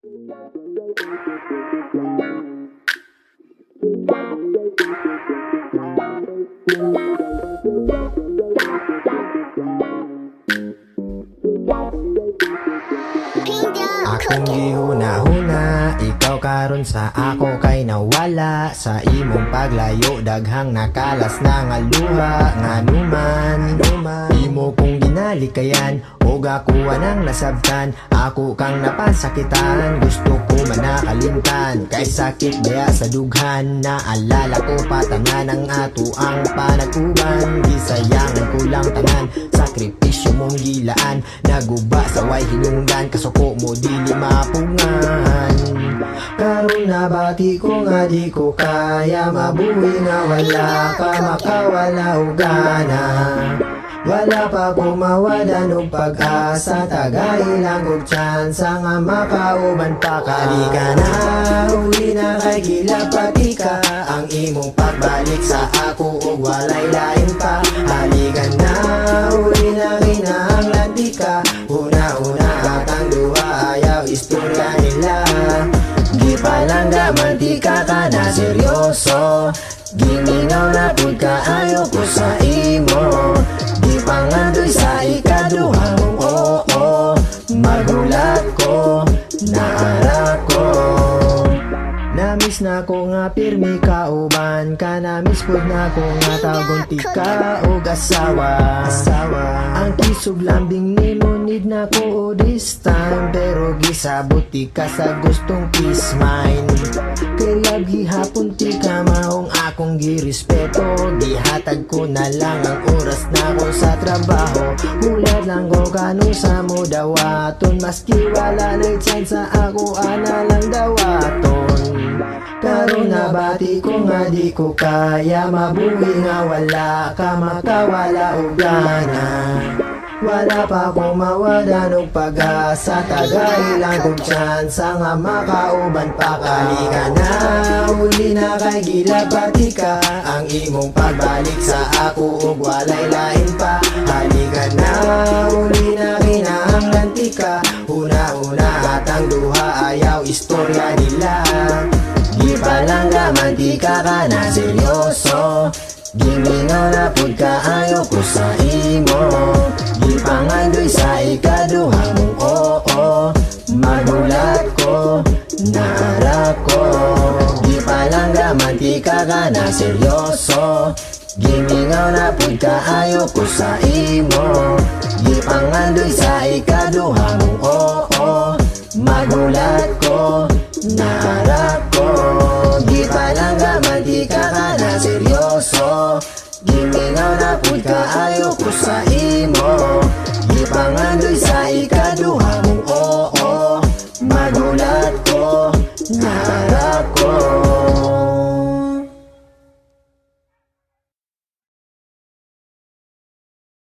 Akong gihuna-huna, ikaw karon sa ako kay nawala. Sa imong paglayo, daghang nakalas na nga luha. Nga numan, imo kong ginalikayan, og ako anang nasabtan. Ako kang napasakitan, gusto ko manakalimtan. Kay sakit daya sa dughan, naalala ko patangan ang ato ang panagkuban. Gisayangan ko lang tanan, sakripisyo mong gilaan. Naguba sa way hinungdan, kasuko mo dili mapungan. Karon nabati ko nga di ko kaya mabuhi nga wala ka makawala og gana. Wala pa ko mawalan og pag-asa, tagay lang og tsansa nga makauban pa ka. Di ka na, uli na kay gilapati ka, ang imong pagbalik sa ako og walay lain pa. Halika na, uli na kinahanglan di ka, una-una atang duha ayaw istorya nila. Di pa lang gaman di ka na seryoso, gimingaw na pud ka ayaw ko sa imo. Di pangandoy sa ikaduha mong oo, magulat ko, naara ko. Namis na ko nga pirmi kauban ka, namis pud na ko nga tawgon ti ka og asawa. Ang kisog lambing nimo need na ko this time, pero gisabot ti ka sa gustong peace mind. Kay lagi hapon ti ka maong akong girespeto, gihatag ko na lang ang oras na ko sa trabaho. Hulad lang ko kanong sa mo dawaton, maski wala na'y chance sa ako ana lang dawaton. Karon nabati ko nga di ko kaya mabuhi nga wala ka makawala og gana. Wala pa ko mawadan og pag-asa, tagay lang kong tsansa nga makauban pa ka. Halika na, uli na kay gilapati ka, ang imong pagbalik sa ako og walay lain pa. Halika na, uli na kinahanglan ti ka, una-una atang duha ayaw istorya nila. Di pa lang gaman di ka na seryoso, gimingaw na pud ka ayaw ko sa imo. Di pangandoy sa ikaduha mong oo, magulat ko, naara ko. Di pa lang gaman di ka na seryoso, gimingaw na pud ka ayaw ko sa imo. Di pangandoy sa ikaduha mong oo, magulat ko, naara ko. Di pa lang gaman di ka na seryoso, gimingaw na pud ka ayaw ko sa imo. Di pangandoy sa ikaduha